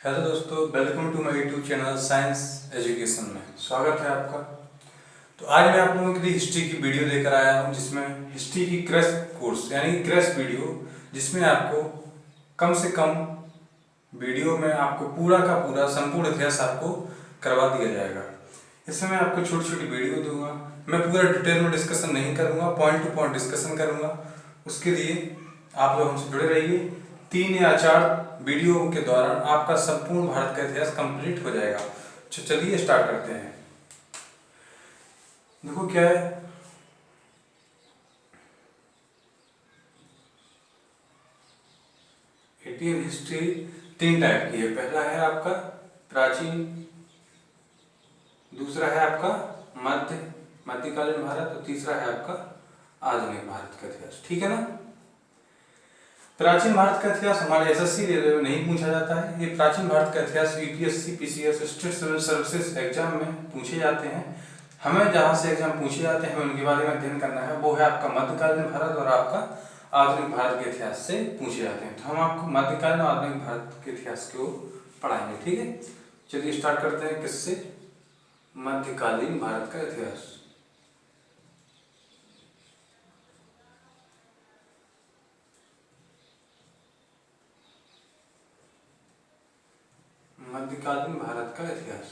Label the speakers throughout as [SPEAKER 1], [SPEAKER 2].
[SPEAKER 1] Hello दोस्तों, welcome to my YouTube channel science education में स्वागत है आपका। तो आज मैं आप लोगों के लिए हिस्ट्री की वीडियो लेकर आया हूं, जिसमें हिस्ट्री की क्रैश कोर्स यानी क्रैश वीडियो, जिसमें आपको कम से कम वीडियो में आपको पूरा का पूरा संपूर्ण इतिहास आपको करवा दिया जाएगा। इसमें मैं आपको छोटी छोटी वीडियो दूंगा। मैं पूरा डिटेल में डिस्कशन नहीं करूँगा, पॉइंट टू पॉइंट डिस्कशन करूँगा। उसके लिए आप लोग हमसे जुड़े रहिए। 3 या 4 वीडियो के दौरान आपका संपूर्ण भारत का इतिहास कंप्लीट हो जाएगा। तो चलिए स्टार्ट करते हैं। देखो क्या है, इंडियन हिस्ट्री 3 टाइप की है। पहला है आपका प्राचीन, दूसरा है आपका मध्यकालीन भारत और तीसरा है आपका आधुनिक भारत का इतिहास। ठीक है ना। प्राचीन भारत का इतिहास हमारे एसएससी रेलवे में नहीं पूछा जाता है। ये प्राचीन भारत का इतिहास UPSC, PCS, state civil services exam में पूछे जाते हैं। हमें जहाँ से एग्जाम पूछे जाते हैं उनके बारे में अध्ययन करना है। वो है आपका मध्यकालीन भारत और आपका आधुनिक भारत के इतिहास से पूछे जाते हैं। तो हम आपको मध्यकालीन और आधुनिक भारत के इतिहास को पढ़ाएंगे। ठीक है, चलिए स्टार्ट करते हैं। किससे? मध्यकालीन भारत का इतिहास। मध्यकालीन भारत का इतिहास,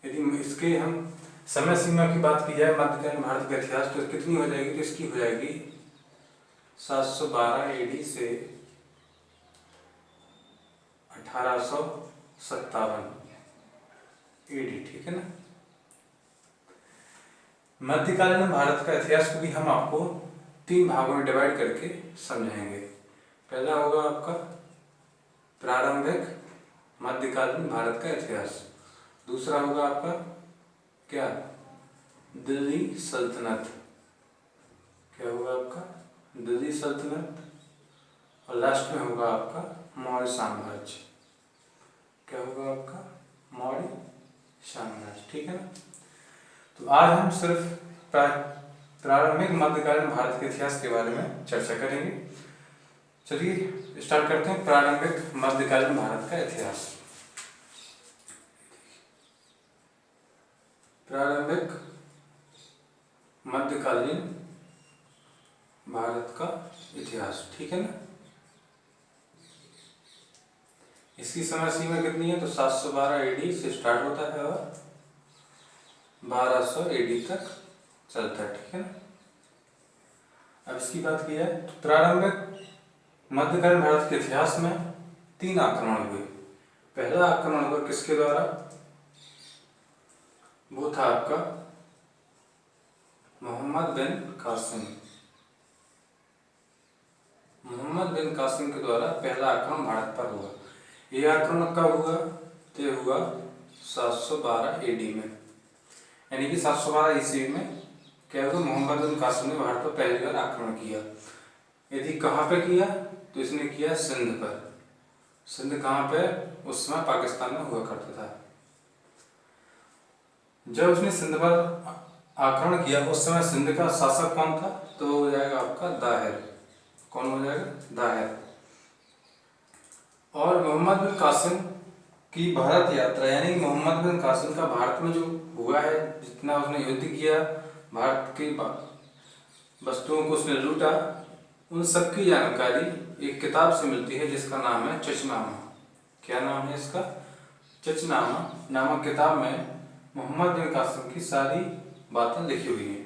[SPEAKER 1] यदि इसके हम समय सीमा की बात की जाए मध्यकालीन भारत का इतिहास, तो कितनी हो जाएगी? तो इसकी हो जाएगी 712 एडी से 1857 एडी। ठीक है ना। मध्यकालीन भारत का इतिहास को भी हम आपको 3 भागों में डिवाइड करके समझाएंगे। पहला होगा आपका प्रारंभिक मध्यकालीन भारत का इतिहास, दूसरा होगा आपका क्या? दिल्ली सल्तनत, क्या होगा आपका? दिल्ली सल्तनत, और लास्ट में होगा आपका मौर्य साम्राज्य। क्या होगा आपका? मौर्य साम्राज्य। ठीक है ना। तो आज हम सिर्फ प्रारंभिक मध्यकालीन भारत के इतिहास के बारे में चर्चा करेंगे। चलिए स्टार्ट करते हैं। प्रारंभिक मध्यकालीन भारत का इतिहास। प्रारंभिक मध्यकालीन भारत का इतिहास। ठीक है ना। इसकी समय सीमा कितनी है? तो 712 एडी से स्टार्ट होता है और 1200 एडी तक चलता है। ठीक है ना। अब इसकी बात की जाए तो प्रारंभिक मध्यकालीन भारत के इतिहास में 3 आक्रमण हुए। पहला आक्रमण हुआ किसके द्वारा? वो था आपका मोहम्मद बिन कासिम। मोहम्मद बिन कासिम के द्वारा पहला आक्रमण भारत पर हुआ। यह आक्रमण कब हुआ? तो यह हुआ 712 एडी में, यानी कि 712 ईस्वी में क्या हुआ? मोहम्मद बिन कासिम ने भारत पर पहली बार आक्रमण किया। यदि कहाँ पे किया? तो इसने किया सिंध पर। सिंध कहाँ पे? उस समय पाकिस्तान में हुआ करता था। जब उसने सिंध पर आक्रमण किया उस समय सिंध का शासक कौन था? तो हो जाएगा आपका दाहिर। कौन हो जाएगा? दाहिर। और मोहम्मद बिन कासिम की भारत यात्रा, यानी मोहम्मद बिन कासिम का भारत में जो हुआ है, जितना उसने युद्ध किया, भारत की वस्तुओं को उसने लूटा, उन सब की जानकारी एक किताब से मिलती है जिसका नाम है चचनामा। क्या नाम है इसका? चचनामा नामक किताब में मोहम्मद बिन कासिम की सारी बातें लिखी हुई हैं।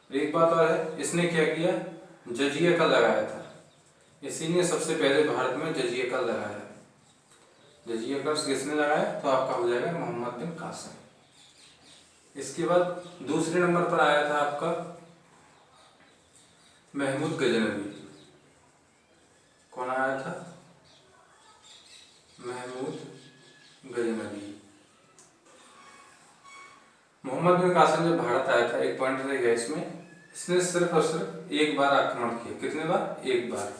[SPEAKER 1] एक बात और है, इसने क्या किया? जजिया कर लगाया था। इसी ने सबसे पहले भारत में जजिया कर लगाया। जजिया कर किसने लगाया? तो आपका हो जाएगा मोहम्मद बिन कासिम। इसके बाद दूसरे नंबर पर आया था आपका महमूद गजनवी। कौन आया था? महमूद गजनवी। मोहम्मद बिन कासिम जब भारत आया था, एक पॉइंट रहेगा इसमें, इसने सिर्फ और सिर्फ एक बार आक्रमण किया। कितने बार? एक बार।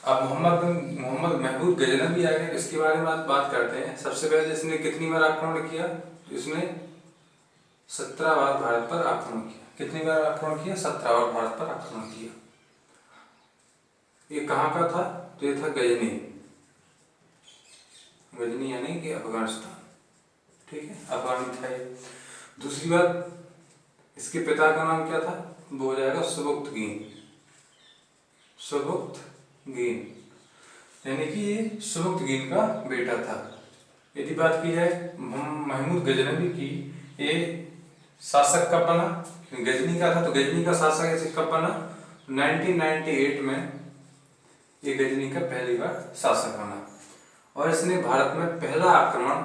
[SPEAKER 1] अब मोहम्मद महमूद गजनवी आ गए, इसके बारे में बात करते हैं। सबसे पहले इसने कितनी बार आक्रमण किया? तो इसने 17 बार भारत पर आक्रमण किया। कितनी बार आक्रमण किया? 17 बार भारत पर आक्रमण किया। ये कहाँ का था? तो ये था गजनी। गजनी यानी कि अफगानिस्तान, ठीक है, अफगान था ये। दूसरी बात, इसके पिता का नाम क्या था, वो हो जाएगा सुबुक्तगीन, सुबुक्तगीन, यानी कि ये सुबुक्तगीन का बेटा था। यदि बात की जाए महमूद गजनवी की, ये शासक कब बना, गजनी का था तो गजनी का शासक ऐसे कब बना, 1998 में ये गजनी का पहली बार शासक बना। और इसने भारत में पहला आक्रमण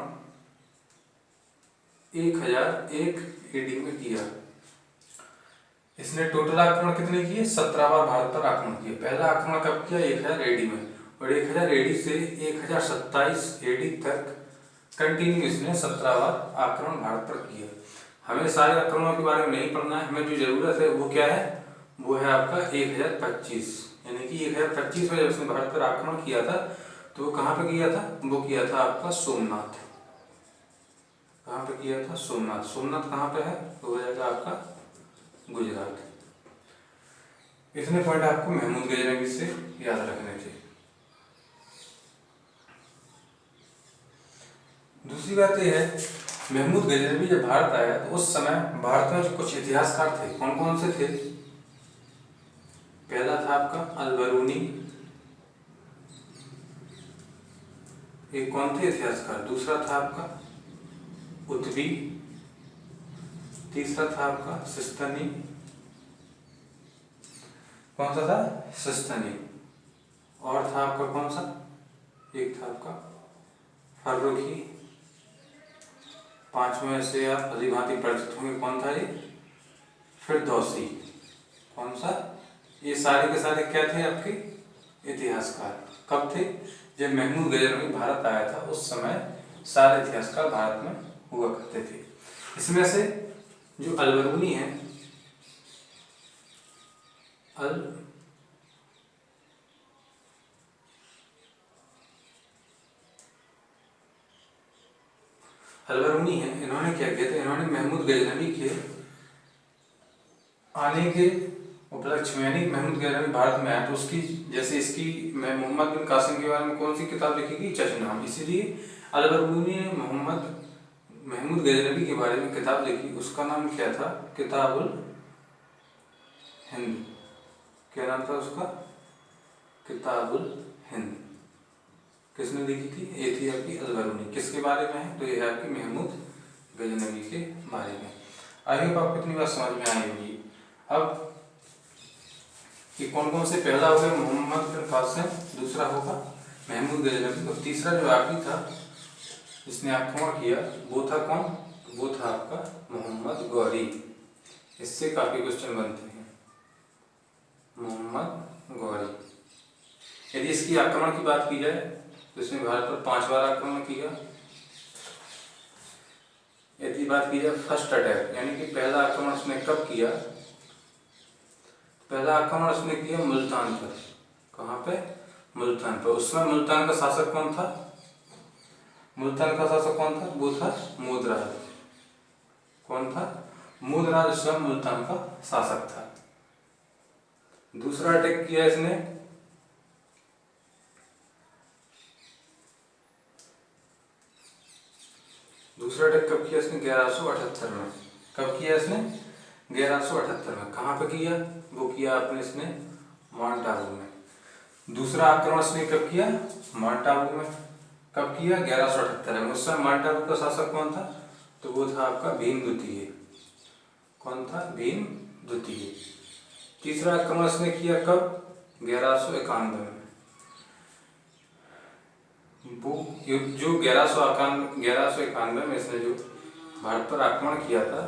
[SPEAKER 1] 1001 एडी में किया। इसने टोटल आक्रमण कितने किए, 17 बार भारत पर आक्रमण किए। पहला आक्रमण कब किया, 1000 एडी में, और 1000 एडी से 1027 एडी तक कंटिन्यू इसने 17 बार आक्रमण भारत पर किया। हमें सारे आक्रमणों के बारे में नहीं पढ़ना है, हमें जो जरूरत है वो क्या है, वो है आपका 1025, यानी कि 1025 में जब उसने भारत पर आक्रमण किया था तो वो कहाँ पे किया था, वो किया था आपका सोमनाथ। कहाँ पे किया था, सोमनाथ। सोमनाथ कहाँ पे है, तो हो जाएगा आपका गुजरात। इतने पॉइंट आपको महमूद गजनवी से याद रखने थे। दूसरी बात यह है, महमूद गजनवी जब भारत आया तो उस समय भारत में जो कुछ इतिहासकार थे, कौन कौन से थे। पहला था आपका अल-बरूनी, एक कौन थे इतिहासकार। दूसरा था आपका उतबी, तीसरा था आपका सिस्तनी, कौन सा था, सिस्तनी, और था आपका कौन सा, एक था आपका फर्रुखी, पांचवें से आप भली भांति परिचित होंगे, कौन था ये, फिरदौसी, कौन सा। ये सारे के सारे क्या थे आपके इतिहासकार। कब थे, जब महमूद गजनवी भारत आया था उस समय सारे इतिहासकार भारत में हुआ करते थे। इसमें से जो अल-बरूनी है, अल-बरूनी है, इन्होंने क्या किया था, इन्होंने महमूद गजनवी के आने के उपलक्ष्य में, यानी महमूद गजनवी भारत में आया तो उसकी, जैसे इसकी मैं मोहम्मद बिन कासिम के बारे में कौन सी किताब लिखी गई, चशनाम, इसीलिए अल-बरूनी ने महमूद गजनवी के बारे में किताब लिखी, उसका नाम क्या था, किताबुल हिंद। क्या नाम था उसका, किताबुल हिंद। किसने लिखी थी, ये थी आपकी अल-बरूनी। किसके बारे में है, तो ये है आपकी महमूद गजनवी के बारे में। आई होप आपको इतनी बात समझ में आई होगी। अब ये कौन कौन से, पहला हो गया मोहम्मद बिन कासिम, दूसरा होगा महमूद गजनवी, और तीसरा जो आखिरी था जिसने आक्रमण किया वो था कौन, वो था आपका मोहम्मद गौरी। इससे काफी क्वेश्चन बनते हैं, मोहम्मद गौरी। यदि इसकी आक्रमण की बात की जाए तो इसने भारत पर 5 बार आक्रमण किया। यदि बात की जाए फर्स्ट अटैक, यानी कि पहला आक्रमण उसने कब किया, पहला आक्रमण उसने किया मुल्तान पर। कहाँ पे, मुल्तान पर। उसमें मुल्तान का शासक कौन था, मुल्तान का शासक कौन था, वो था मूदराज। कौन था, मूदराज स्वयं मुल्तान का शासक था। दूसरा अटैक किया इसने, दूसरा अटैक कब किया इसने, 1178 में। कब किया इसने, 1178 में। कहाँ पे किया, वो किया आपने इसने माउंट आबू में। दूसरा आक्रमण इसने कब किया, माउंट आबू में। कब किया, 1178 में। उस समय माउंट आबू का शासक कौन था, तो वो था आपका भीम द्वितीय। कौन था, भीम द्वितीय। तीसरा आक्रमण इसने किया कब, 1191 में। वो जो 1191 में इसने जो भारत पर आक्रमण किया था,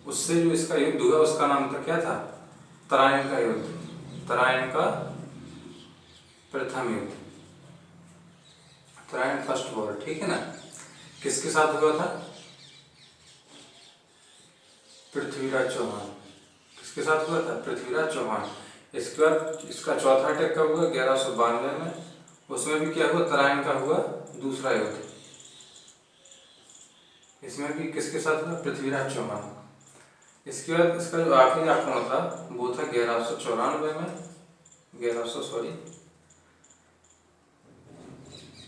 [SPEAKER 1] उससे जो इसका युद्ध हुआ उसका नाम था, क्या था, तराइन का युद्ध, तराइन का प्रथम युद्ध, तराइन फर्स्ट वॉर, ठीक है ना। किसके साथ हुआ था, पृथ्वीराज चौहान। किसके साथ हुआ था, पृथ्वीराज चौहान। इसके बाद इसका चौथा अटैक कब हुआ, 1192 में। उसमें भी क्या हुआ, तराइन का हुआ दूसरा युद्ध। इसमें भी किसके साथ हुआ, पृथ्वीराज चौहान। इसके बाद इसका जो आखिरी आक्रमण था वो था 1194 में,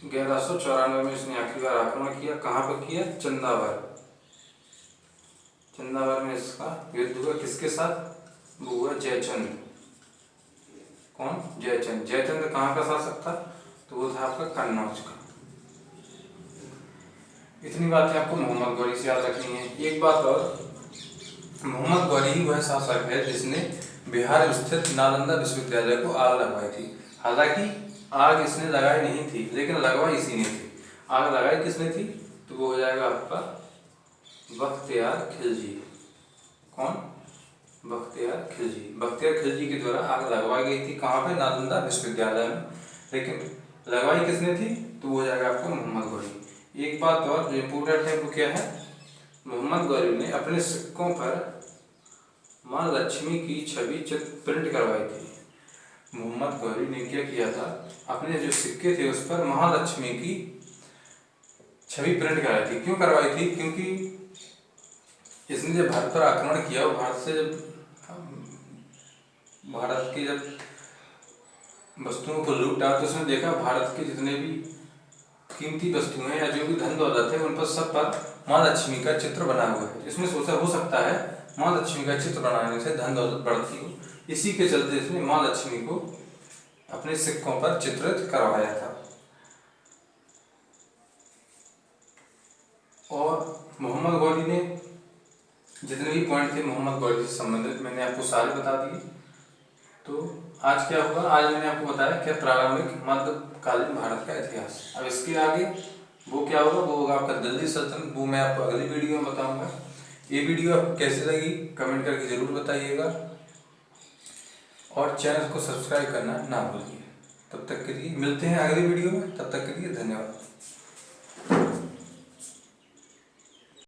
[SPEAKER 1] 1194 में इसने आखिरी बार आक्रमण किया। कहाँ पर किया? चंदावर। चंदावर में इसका युद्ध हुआ किसके साथ? वो हुआ जयचंद। कौन? जयचंद। जयचंद कहाँ का शासक था? तो वो था आपका कन्नौज का। इतनी बातें आपको मोहम्मद गौरी से याद रखनी है। एक बात और, मोहम्मद गौरी वह शासक है जिसने बिहार स्थित नालंदा विश्वविद्यालय को आग लगवाई थी। हालांकि आग इसने लगाई नहीं थी, लेकिन लगवाई इसी ने थी। आग लगाई किसने थी? तो वो हो जाएगा आपका बख्तियार खिलजी। कौन? बख्तियार खिलजी। बख्तियार खिलजी के द्वारा आग लगवाई गई थी। कहाँ पे? नालंदा विश्वविद्यालय में। लेकिन लगवाई किसने थी? तो वो हो जाएगा आपका मोहम्मद गौरी। एक बात और जो इम्पोर्टेंट है वो क्या है? मोहम्मद गौरी ने अपने सिक्कों पर माँ लक्ष्मी की छवि प्रिंट करवाई थी। मोहम्मद गौरी ने क्या किया था? अपने जो सिक्के थे उस पर महालक्ष्मी की छवि प्रिंट कराई थी। क्यों करवाई थी? क्योंकि इसने जब भारत पर आक्रमण किया, भारत की जब वस्तुओं को लूटा, तो उसने देखा भारत के जितने भी कीमती वस्तुएं या जो भी धन दौलत है उन पर सब पर माँ लक्ष्मी का चित्र बना हुआ है। इसमें सोचा हो सकता है माँ लक्ष्मी का चित्र बनाने से धन दौलत बढ़ती हो, इसी के चलते इसने माँ लक्ष्मी को अपने सिक्कों पर चित्रित करवाया था। और मोहम्मद गौरी ने जितने भी पॉइंट थे मोहम्मद गौरी से संबंधित मैंने आपको सारे बता दिए। तो आज क्या हुआ? आज मैंने आपको बताया क्या प्रारंभिक मध्यकालीन भारत का इतिहास। अब इसके आगे वो क्या होगा? वो होगा आपका दिल्ली सल्तनत। वो मैं आपको अगली वीडियो में बताऊंगा। ये वीडियो आपको कैसी लगी कमेंट करके जरूर बताइएगा, और चैनल को सब्सक्राइब करना ना भूलिए। तब तक के लिए मिलते हैं अगली वीडियो में। तब तक के लिए धन्यवाद।